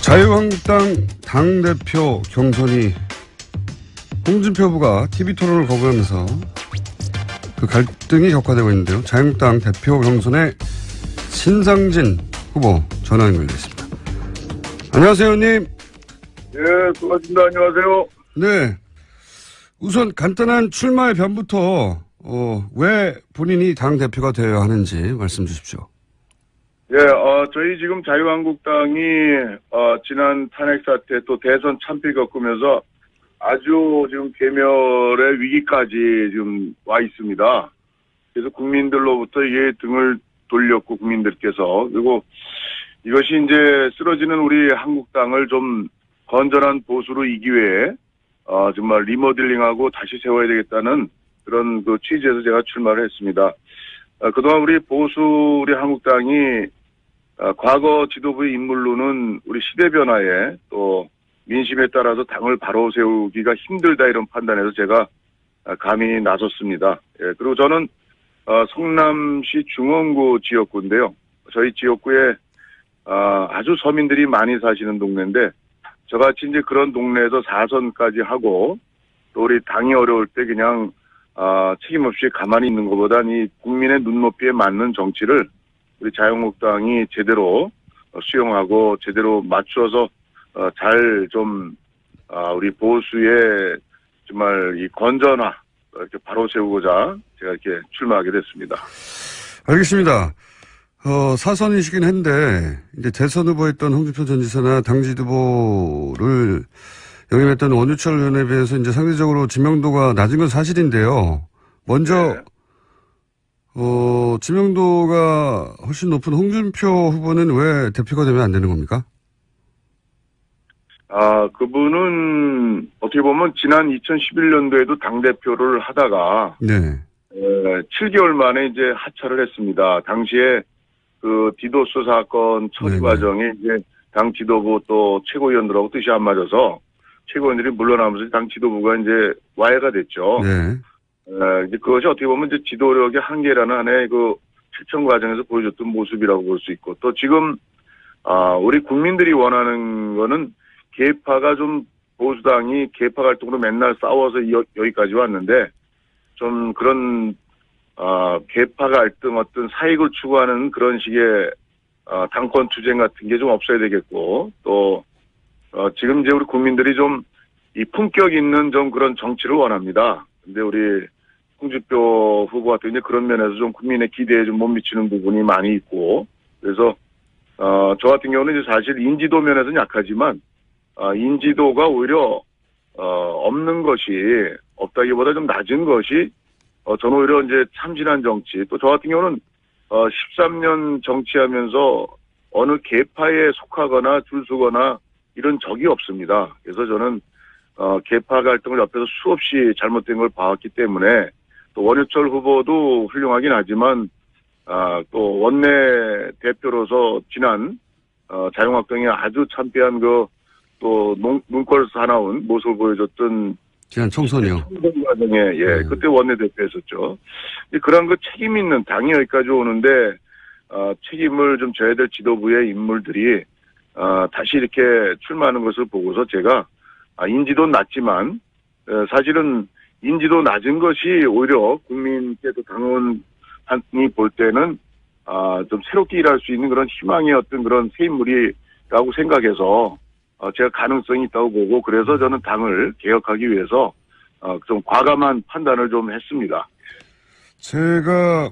자유한국당 당대표 경선이 홍준표 후보가 TV토론을 거부하면서 그 갈등이 격화되고 있는데요. 자유한국당 대표 경선에 신상진 후보 전화 연결되어 있습니다. 안녕하세요, 의원님. 예, 수고하십니다. 안녕하세요. 네. 우선 간단한 출마의 변부터 왜 본인이 당대표가 되어야 하는지 말씀 주십시오. 예, 저희 지금 자유한국당이 지난 탄핵 사태 또 대선 참패 겪으면서 아주 지금 괴멸의 위기까지 지금 와 있습니다. 그래서 국민들로부터 이게 등을 돌렸고 국민들께서 그리고 이것이 이제 쓰러지는 우리 한국당을 좀 건전한 보수로 이기 위해 정말 리모델링하고 다시 세워야 되겠다는 그런 그 취지에서 제가 출마를 했습니다. 그동안 우리 보수 우리 한국당이 과거 지도부의 인물로는 우리 시대 변화에 또 민심에 따라서 당을 바로 세우기가 힘들다 이런 판단에서 제가 감히 나섰습니다. 예, 그리고 저는 성남시 중원구 지역구인데요. 저희 지역구에 아주 서민들이 많이 사시는 동네인데 저같이 이제 그런 동네에서 4선까지 하고 또 우리 당이 어려울 때 그냥 책임 없이 가만히 있는 것보단 이 국민의 눈높이에 맞는 정치를 우리 자유한국당이 제대로 수용하고 제대로 맞추어서 잘 좀 우리 보수의 정말 이 건전화 이렇게 바로 세우고자 제가 이렇게 출마하게 됐습니다. 알겠습니다. 사선이시긴 한데 이제 대선 후보였던 홍준표 전 지사나 당 지도부를 영입했던 원유철 의원에 비해서 이제 상대적으로 지명도가 낮은 건 사실인데요. 먼저 네. 지명도가 훨씬 높은 홍준표 후보는 왜 대표가 되면 안 되는 겁니까? 그분은 어떻게 보면 지난 2011년도에도 당대표를 하다가 네. 7개월 만에 이제 하차를 했습니다. 당시에 그 디도스 사건 처리 네네. 과정에 이제 당 지도부 또 최고위원들하고 뜻이 안 맞아서 최고위원들이 물러나면서 당 지도부가 이제 와해가 됐죠. 네. 이제 그것이 어떻게 보면 이제 지도력의 한계라는 하나의 그 실천 과정에서 보여줬던 모습이라고 볼 수 있고 또 지금 우리 국민들이 원하는 거는 계파가 좀 보수당이 계파 갈등으로 맨날 싸워서 여기까지 왔는데 좀 그런 계파 갈등 어떤 사익을 추구하는 그런 식의 당권 투쟁 같은 게 좀 없어야 되겠고 또 지금 이제 우리 국민들이 좀 이 품격 있는 좀 그런 정치를 원합니다. 근데 우리 홍준표 후보 같은 이제 그런 면에서 좀 국민의 기대에 좀 못 미치는 부분이 많이 있고 그래서 저 같은 경우는 이제 사실 인지도 면에서는 약하지만 인지도가 오히려 없는 것이 없다기보다 좀 낮은 것이 저는 오히려 이제 참신한 정치 또 저 같은 경우는 13년 정치하면서 어느 계파에 속하거나 줄서거나 이런 적이 없습니다. 그래서 저는 계파 갈등을 옆에서 수없이 잘못된 걸 봐왔기 때문에 또 원유철 후보도 훌륭하긴 하지만 또 원내 대표로서 지난 자유한국당이 아주 참패한 그 또 눈꼴 사나운 모습을 보여줬던 지난 총선이요. 총선 과정에 그때 원내 대표였었죠. 그런 그 책임 있는 당이 여기까지 오는데 책임을 좀 져야 될 지도부의 인물들이 다시 이렇게 출마하는 것을 보고서 제가 인지도는 낮지만 사실은 인지도 낮은 것이 오히려 국민께서 당원이 볼 때는 좀 새롭게 일할 수 있는 그런 희망의 어떤 그런 새 인물이라고 생각해서 제가 가능성이 있다고 보고 그래서 저는 당을 개혁하기 위해서 좀 과감한 판단을 좀 했습니다. 제가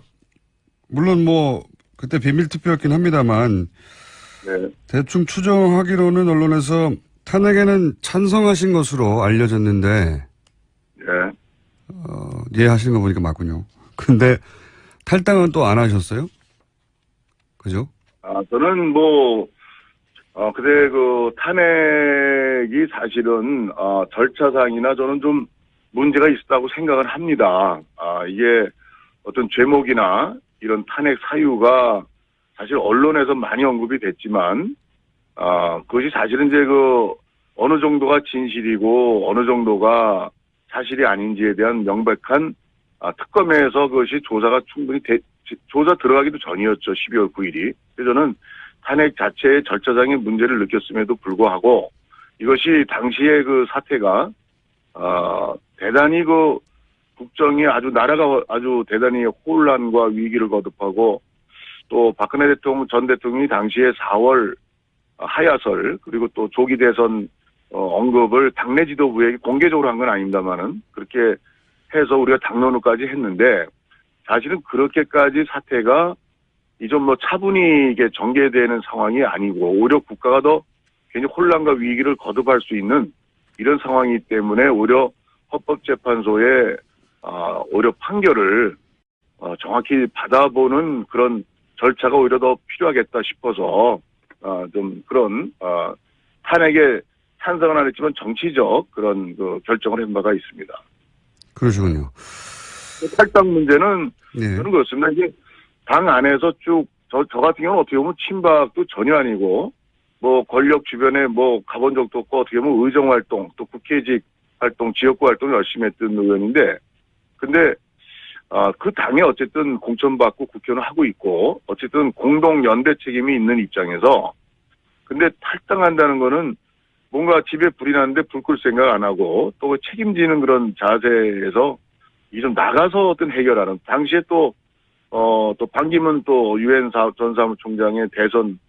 물론 뭐 그때 비밀투표였긴 합니다만 네. 대충 추정하기로는 언론에서 탄핵에는 찬성하신 것으로 알려졌는데 네. 이해하시는 거 보니까 맞군요. 근데 탈당은 또 안 하셨어요? 그죠? 저는 그때 그 탄핵이 사실은 절차상이나 저는 좀 문제가 있었다고 생각을 합니다. 이게 어떤 죄목이나 이런 탄핵 사유가 사실 언론에서 많이 언급이 됐지만 그것이 사실은 이제 그 어느 정도가 진실이고 어느 정도가 사실이 아닌지에 대한 명백한 특검에서 그것이 조사가 충분히 조사 들어가기도 전이었죠. 12월 9일이. 그래서 저는 탄핵 자체의 절차상의 문제를 느꼈음에도 불구하고 이것이 당시의 그 사태가 대단히 그 국정이 나라가 아주 대단히 혼란과 위기를 거듭하고 또 박근혜 전 대통령이 당시에 4월 하야설 그리고 또 조기 대선 언급을 당내 지도부에게 공개적으로 한 건 아닙니다만은 그렇게 해서 우리가 당론을까지 했는데 사실은 그렇게까지 사태가 이좀 차분히 이게 전개되는 상황이 아니고 오히려 국가가 더 괜히 혼란과 위기를 거듭할 수 있는 이런 상황이기 때문에 오히려 헌법재판소의 오히려 판결을 정확히 받아보는 그런 절차가 오히려 더 필요하겠다 싶어서 좀 그런 탄핵에 찬성은 안 했지만 정치적 그런 그 결정을 한 바가 있습니다. 그러시군요. 탈당 문제는 네. 저는 그렇습니다. 이게 당 안에서 쭉 저 같은 경우는 어떻게 보면 친박도 전혀 아니고 뭐 권력 주변에 뭐 가본 적도 없고 어떻게 보면 의정 활동 또 국회직 활동 지역구 활동 열심히 했던 의원인데 근데 그 당에 어쨌든 공천받고 국회의원을 하고 있고 어쨌든 공동 연대 책임이 있는 입장에서 근데 탈당한다는 거는 뭔가 집에 불이 났는데 불 끌 생각 안 하고 또 책임지는 그런 자세에서 이 좀 나가서 어떤 해결하는 당시에 또 반기문 또 유엔 전 사무총장의 대선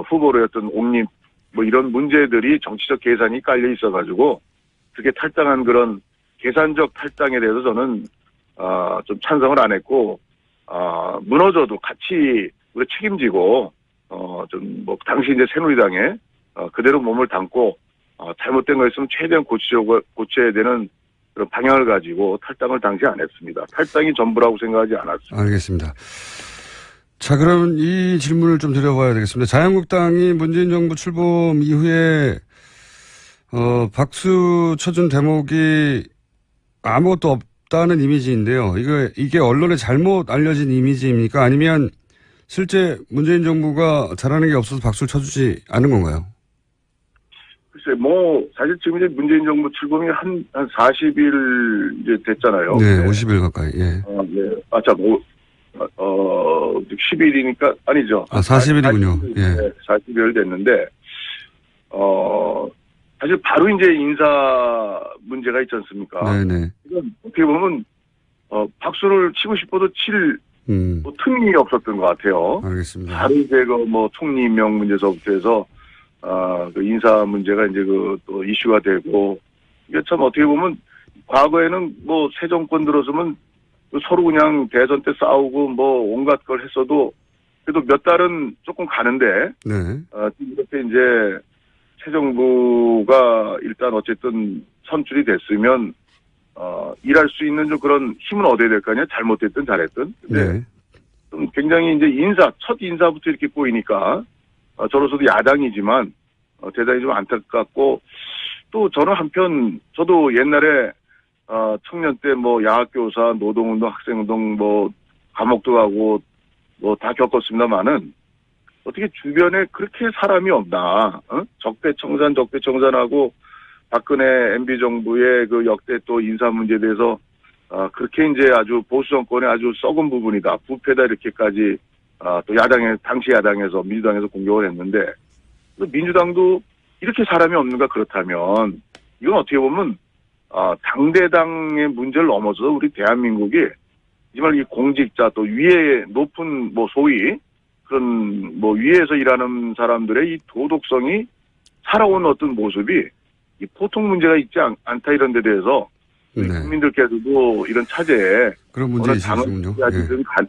후보로였던 옹립 뭐 이런 문제들이 정치적 계산이 깔려 있어가지고 그렇게 탈당한 그런 계산적 탈당에 대해서 저는 좀 찬성을 안 했고 무너져도 같이 우리 책임지고 좀 뭐 당시 이제 새누리당에 그대로 몸을 담고 잘못된 거 있으면 최대한 고쳐야 되는 그런 방향을 가지고 탈당을 당시 안 했습니다. 탈당이 전부라고 생각하지 않았습니다. 알겠습니다. 자, 그럼 이 질문을 좀 드려봐야 되겠습니다. 자유한국당이 문재인 정부 출범 이후에 박수 쳐준 대목이 아무것도 없다는 이미지인데요. 이게 언론에 잘못 알려진 이미지입니까? 아니면 실제 문재인 정부가 잘하는 게 없어서 박수를 쳐주지 않은 건가요? 글쎄, 사실 지금 이제 문재인 정부 출범이 한 40일 이제 됐잖아요. 네, 50일 가까이, 예. 네. 10일이니까, 아니죠. 40일이군요. 예. 40일 됐는데, 사실 바로 이제 인사 문제가 있지 않습니까? 네네. 이건 어떻게 보면, 박수를 치고 싶어도 뭐 틈이 없었던 것 같아요. 알겠습니다. 바로 이제 총리 임명 문제서부터 해서, 그 인사 문제가 이제 또 이슈가 되고, 이게 참 어떻게 보면, 과거에는 새 정권 들어서면 서로 그냥 대선 때 싸우고 온갖 걸 했어도, 그래도 몇 달은 조금 가는데, 네. 이렇게 이제 새 정부가 일단 어쨌든 선출이 됐으면, 일할 수 있는 좀 그런 힘은 얻어야 될 거 아니에요? 잘못됐든 잘했든. 근데 네. 좀 굉장히 이제 첫 인사부터 이렇게 보이니까, 저로서도 야당이지만, 대단히 좀 안타깝고, 또 저는 한편, 저도 옛날에, 청년 때 야학교사, 노동운동, 학생운동, 감옥도 가고, 다 겪었습니다만은, 어떻게 주변에 그렇게 사람이 없나, 적폐청산하고, 박근혜 MB 정부의 그 역대 또 인사 문제에 대해서, 그렇게 이제 아주 보수 정권의 아주 썩은 부분이다, 부패다, 이렇게까지, 또 당시 야당에서, 민주당에서 공격을 했는데, 민주당도 이렇게 사람이 없는가 그렇다면, 이건 어떻게 보면, 당대당의 문제를 넘어서 우리 대한민국이, 정말 이 공직자 또 위에 높은 소위, 그런 위에서 일하는 사람들의 이 도덕성이 살아온 어떤 모습이, 이 보통 문제가 있지 않다 이런 데 대해서, 네. 국민들께서도 이런 차제에, 그런 문제 있으시군요.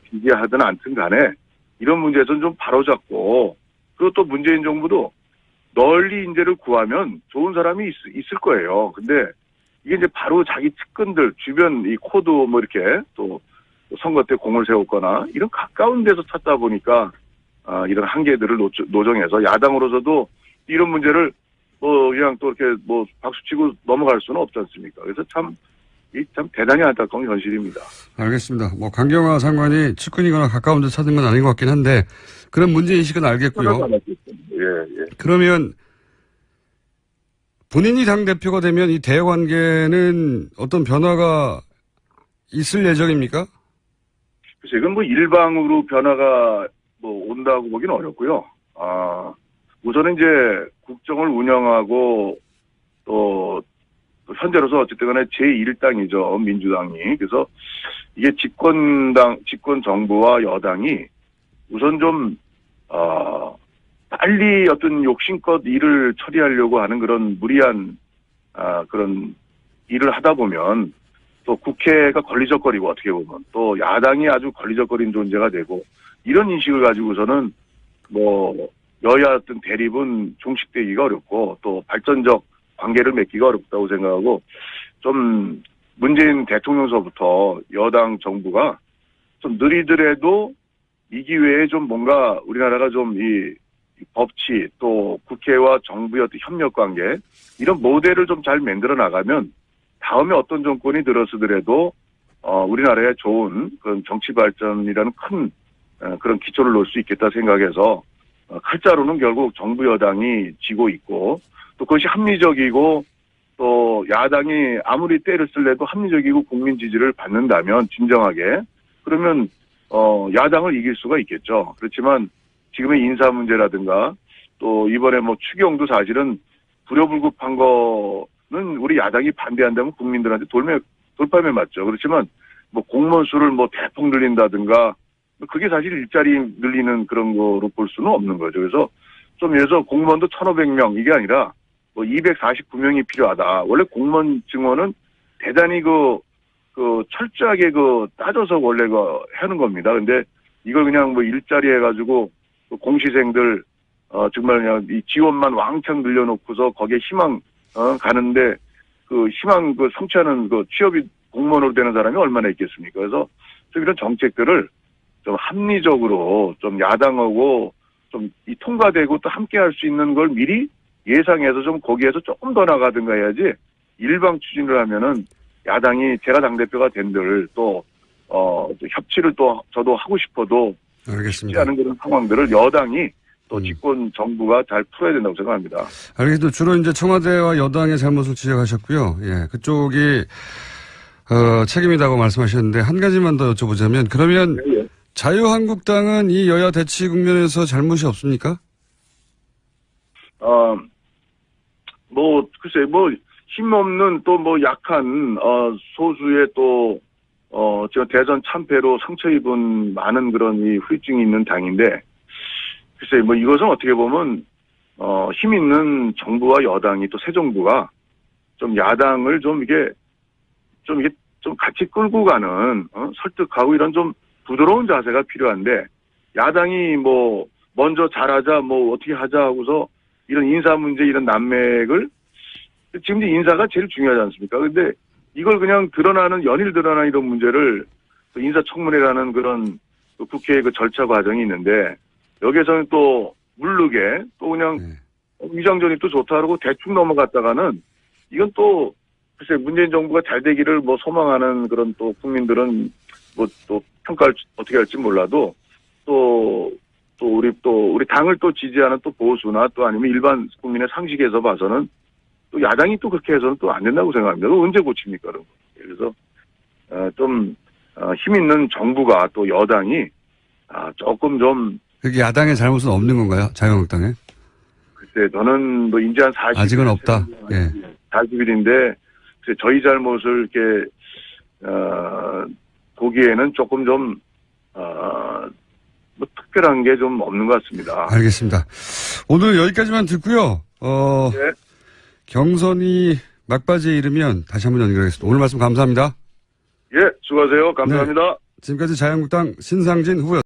지지하든 않든 간에, 이런 문제에서는 좀 바로잡고, 그리고 또 문재인 정부도 널리 인재를 구하면 좋은 사람이 있을 거예요. 근데 이게 이제 바로 자기 측근들, 주변 이 코드 이렇게 또 선거 때 공을 세웠거나 이런 가까운 데서 찾다 보니까, 이런 한계들을 노정해서 야당으로서도 이런 문제를 그냥 또 이렇게 박수치고 넘어갈 수는 없지 않습니까? 그래서 참 대단히 안타까운 현실입니다. 알겠습니다. 강경화 장관이 측근이거나 가까운 데 찾은 건 아닌 것 같긴 한데, 그런 문제인식은 알겠고요. 예. 그러면, 본인이 당대표가 되면 이 대외관계는 어떤 변화가 있을 예정입니까? 글쎄, 이건 일방으로 변화가 온다고 보기는 어렵고요. 우선은 이제 국정을 운영하고 또 현재로서 어쨌든 간에 제1당이죠. 민주당이. 그래서 이게 집권 정부와 여당이 우선 좀, 빨리 어떤 욕심껏 일을 처리하려고 하는 그런 무리한, 그런 일을 하다 보면 또 국회가 걸리적거리고 어떻게 보면 또 야당이 아주 걸리적거린 존재가 되고 이런 인식을 가지고서는 뭐 여야 어떤 대립은 종식되기가 어렵고 또 발전적 관계를 맺기가 어렵다고 생각하고 좀 문재인 대통령서부터 여당 정부가 좀 느리더라도 이 기회에 좀 뭔가 우리나라가 좀 이 법치 또 국회와 정부의 어떤 협력 관계 이런 모델을 좀 잘 만들어 나가면 다음에 어떤 정권이 들어서더라도 우리나라에 좋은 그런 정치 발전이라는 큰 그런 기초를 놓을 수 있겠다 생각해서 칼자루는 결국 정부 여당이 쥐고 있고 또 그것이 합리적이고 또 야당이 아무리 때를 쓸래도 합리적이고 국민 지지를 받는다면 진정하게 그러면 야당을 이길 수가 있겠죠. 그렇지만 지금의 인사 문제라든가 또 이번에 뭐 추경도 사실은 불효불급한 거는 우리 야당이 반대한다면 국민들한테 돌팔매 맞죠. 그렇지만 뭐 공무원 수를 뭐 대폭 늘린다든가 그게 사실 일자리 늘리는 그런 거로 볼 수는 없는 거죠. 그래서 좀 예를 들어서 공무원도 1,500명 이게 아니라 뭐 249명이 필요하다. 원래 공무원 증원은 대단히 철저하게 따져서 원래 하는 겁니다. 근데 이걸 그냥 뭐 일자리 해가지고 공시생들 정말 그냥 이 지원만 왕창 늘려놓고서 거기에 희망 가는데 그 희망 성취하는 취업이 공무원으로 되는 사람이 얼마나 있겠습니까? 그래서 좀 이런 정책들을 좀 합리적으로 좀 야당하고 좀 이 통과되고 또 함께 할 수 있는 걸 미리 예상해서 좀 거기에서 조금 더 나가든가 해야지 일방 추진을 하면은 야당이 제가 당대표가 된들 또 협치를 또 저도 하고 싶어도 알겠습니다. 쉽지 않은 그런 상황들을 여당이 또 집권 정부가 잘 풀어야 된다고 생각합니다. 알겠습니다. 주로 이제 청와대와 여당의 잘못을 지적하셨고요. 예, 그쪽이 책임이라고 말씀하셨는데 한 가지만 더 여쭤보자면 그러면 예. 자유한국당은 이 여야 대치 국면에서 잘못이 없습니까? 글쎄, 힘없는 또 약한, 소수의 또, 지금 대선 참패로 상처 입은 많은 그런 이 후유증이 있는 당인데, 글쎄, 이것은 어떻게 보면, 힘 있는 정부와 여당이 또 새 정부가 좀 야당을 좀 같이 끌고 가는, 설득하고 이런 좀 부드러운 자세가 필요한데, 야당이 먼저 잘하자, 어떻게 하자 하고서 이런 인사 문제, 이런 난맥을, 지금 인사가 제일 중요하지 않습니까? 근데 이걸 그냥 연일 드러나는 이런 문제를 인사청문회라는 그런 국회의 절차 과정이 있는데, 여기에서는 또 모르게 또 그냥 위장전이 또 좋다 그러고 대충 넘어갔다가는 이건 또 글쎄 문재인 정부가 잘 되기를 소망하는 그런 또 국민들은 또 평가를 어떻게 할지 몰라도 또 우리 당을 또 지지하는 또 보수나 또 아니면 일반 국민의 상식에서 봐서는 또 야당이 또 그렇게 해서는 또 안 된다고 생각합니다. 그거 언제 고칩니까? 그런 거. 그래서 좀 힘 있는 정부가 또 여당이 조금 좀 그게 야당의 잘못은 없는 건가요? 자유한국당에? 글쎄 저는 이제 한 40일 아직은 없다. 예. 40일인데 저희 잘못을 이렇게 보기에는 조금 좀 특별한 게 좀 없는 것 같습니다. 알겠습니다. 오늘 여기까지만 듣고요. 네. 경선이 막바지에 이르면 다시 한번 연결하겠습니다. 오늘 말씀 감사합니다. 예, 수고하세요. 감사합니다. 네. 지금까지 자유한국당 신상진 후보였습니다.